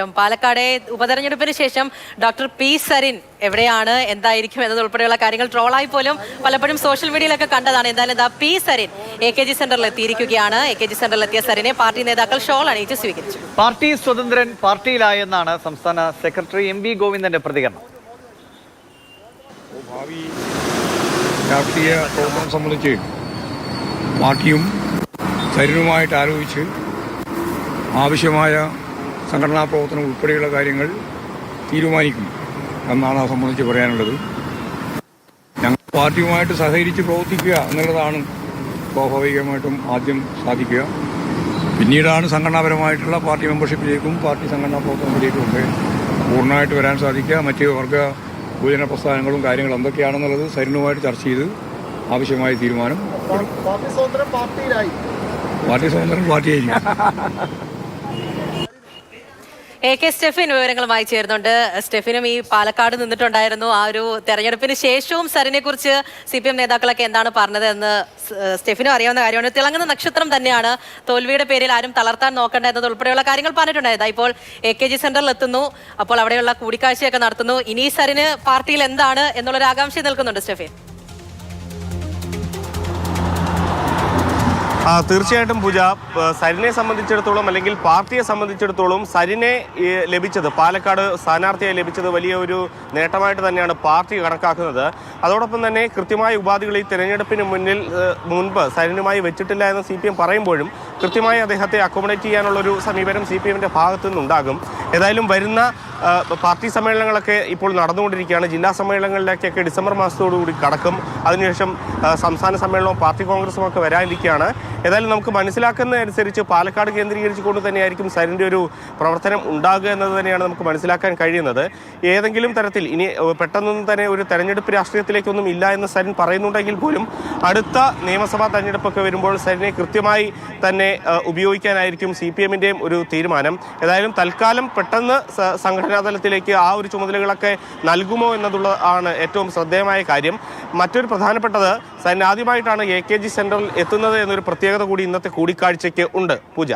പാലക്കാട് ഉപതെരഞ്ഞെടുപ്പിന് ശേഷം doctor P Sarin എവിടെയാണ് എന്തായിരിക്കും എന്നതുൾപ്പെടെയുള്ള കാര്യങ്ങൾ ട്രോളായി പോലും പലപ്പോഴും സോഷ്യൽ മീഡിയയിലൊക്കെ കണ്ടതാണ്. എന്തായാലും പി സരിൻ AKG സെന്ററിൽ എത്തിയിരിക്കുകയാണ്. AKG സെന്ററിൽ എത്തിയ സരിനെ പാർട്ടി നേതാക്കൾ ഷോൾ അണിയിച്ച് സ്വീകരിച്ചു. പാർട്ടി സ്വതന്ത്രൻ പാർട്ടിയിലായെന്നാണ് സംസ്ഥാന സെക്രട്ടറി MV ഗോവിന്ദന്റെ പ്രതികരണം. ഭാവി രാഷ്ട്രീയ പ്രവർത്തനം സംബന്ധിച്ച് പാർട്ടിയും സരിനുമായിട്ട് ആലോചിച്ച് ആവശ്യമായ സംഘടനാ പ്രവർത്തനം ഉൾപ്പെടെയുള്ള കാര്യങ്ങൾ തീരുമാനിക്കും എന്നാണ് അത് സംബന്ധിച്ച് പറയാനുള്ളത്. ഞങ്ങൾ പാർട്ടിയുമായിട്ട് സഹകരിച്ച് പ്രവർത്തിക്കുക എന്നുള്ളതാണ് സ്വാഭാവികമായിട്ടും ആദ്യം സാധിക്കുക. പിന്നീടാണ് സംഘടനാപരമായിട്ടുള്ള പാർട്ടി മെമ്പർഷിപ്പിലേക്കും പാർട്ടി സംഘടനാ പ്രവർത്തനത്തിലേക്കും ഒക്കെ പൂർണ്ണമായിട്ട് വരാൻ സാധിക്കുക. മറ്റ് വർഗ ഭൂജന പ്രസ്ഥാനങ്ങളും കാര്യങ്ങളും എന്തൊക്കെയാണെന്നുള്ളത് സരിനുമായിട്ട് ചർച്ച ചെയ്ത് ആവശ്യമായ തീരുമാനം. പാർട്ടി സ്വതന്ത്രൻ പാർട്ടിയായിരിക്കും. AK സ്റ്റെഫിൻ വിവരങ്ങളുമായി ചേരുന്നുണ്ട്. സ്റ്റെഫിനും ഈ പാലക്കാട് നിന്നിട്ടുണ്ടായിരുന്നു. ആ ഒരു തെരഞ്ഞെടുപ്പിന് ശേഷവും സരിനെ കുറിച്ച് CPM നേതാക്കളൊക്കെ എന്താണ് പറഞ്ഞത് എന്ന് സ്റ്റെഫിനും അറിയാവുന്ന കാര്യമാണ്. തിളങ്ങുന്ന നക്ഷത്രം തന്നെയാണ്, തോൽവിയുടെ പേരിൽ ആരും തളർത്താൻ നോക്കേണ്ട എന്നത് ഉൾപ്പെടെയുള്ള കാര്യങ്ങൾ പറഞ്ഞിട്ടുണ്ടായത്. ഇപ്പോൾ AKG സെന്ററിൽ എത്തുന്നു, അപ്പോൾ അവിടെയുള്ള കൂടിക്കാഴ്ചയൊക്കെ നടത്തുന്നു. ഇനി സരിന് പാർട്ടിയിൽ എന്താണ് എന്നുള്ളൊരു ആകാംക്ഷ നിൽക്കുന്നുണ്ട് സ്റ്റെഫിൻ. തീർച്ചയായിട്ടും പൂജ, സരിനെ സംബന്ധിച്ചിടത്തോളം അല്ലെങ്കിൽ പാർട്ടിയെ സംബന്ധിച്ചിടത്തോളം സരിനെ ലഭിച്ചത്, പാലക്കാട് സ്ഥാനാർത്ഥിയായി ലഭിച്ചത് വലിയ ഒരു നേട്ടമായിട്ട് തന്നെയാണ് പാർട്ടി കണക്കാക്കുന്നത്. അതോടൊപ്പം തന്നെ കൃത്യമായ ഉപാധികൾ ഈ തെരഞ്ഞെടുപ്പിന് മുൻപ് സരിനുമായി വെച്ചിട്ടില്ല എന്ന് CPM പറയുമ്പോഴും കൃത്യമായി അദ്ദേഹത്തെ അക്കോമഡേറ്റ് ചെയ്യാനുള്ളൊരു സമീപനം CPMന്റെ ഭാഗത്തു നിന്നുണ്ടാകും. ഏതായാലും വരുന്ന പാർട്ടി സമ്മേളനങ്ങളൊക്കെ ഇപ്പോൾ നടന്നുകൊണ്ടിരിക്കുകയാണ്. ജില്ലാ സമ്മേളനങ്ങളിലേക്കൊക്കെ ഡിസംബർ മാസത്തോടുകൂടി കടക്കും. അതിനുശേഷം സംസ്ഥാന സമ്മേളനവും പാർട്ടി കോൺഗ്രസും ഒക്കെ വരാനിരിക്കുകയാണ്. ഏതായാലും നമുക്ക് മനസ്സിലാക്കുന്നതനുസരിച്ച് പാലക്കാട് കേന്ദ്രീകരിച്ചുകൊണ്ട് തന്നെയായിരിക്കും സരിൻ്റെ ഒരു പ്രവർത്തനം ഉണ്ടാകുക എന്നത് തന്നെയാണ് നമുക്ക് മനസ്സിലാക്കാൻ കഴിയുന്നത്. ഏതെങ്കിലും തരത്തിൽ ഇനി പെട്ടെന്നൊന്നും തന്നെ ഒരു തെരഞ്ഞെടുപ്പ് രാഷ്ട്രീയത്തിലേക്കൊന്നും ഇല്ല എന്ന് സരിൻ പറയുന്നുണ്ടെങ്കിൽ പോലും അടുത്ത നിയമസഭാ തെരഞ്ഞെടുപ്പൊക്കെ വരുമ്പോൾ സരിനെ കൃത്യമായി തന്നെ ഉപയോഗിക്കാനായിരിക്കും CPMന്റെയും ഒരു തീരുമാനം. ഏതായാലും തൽക്കാലം പെട്ടെന്ന് സംഘടനാ തലത്തിലേക്ക് ആ ഒരു ചുമതലകളൊക്കെ നൽകുമോ എന്നതുള്ളതാണ് ഏറ്റവും ശ്രദ്ധേയമായ കാര്യം. മറ്റൊരു പ്രധാനപ്പെട്ടത്, സരിൻ ആദ്യമായിട്ടാണ് AKG സെന്ററിൽ എത്തുന്നത് എന്നൊരു പ്രത്യേകത കൂടി ഇന്നത്തെ കൂടിക്കാഴ്ചയ്ക്ക് ഉണ്ട് പൂജ.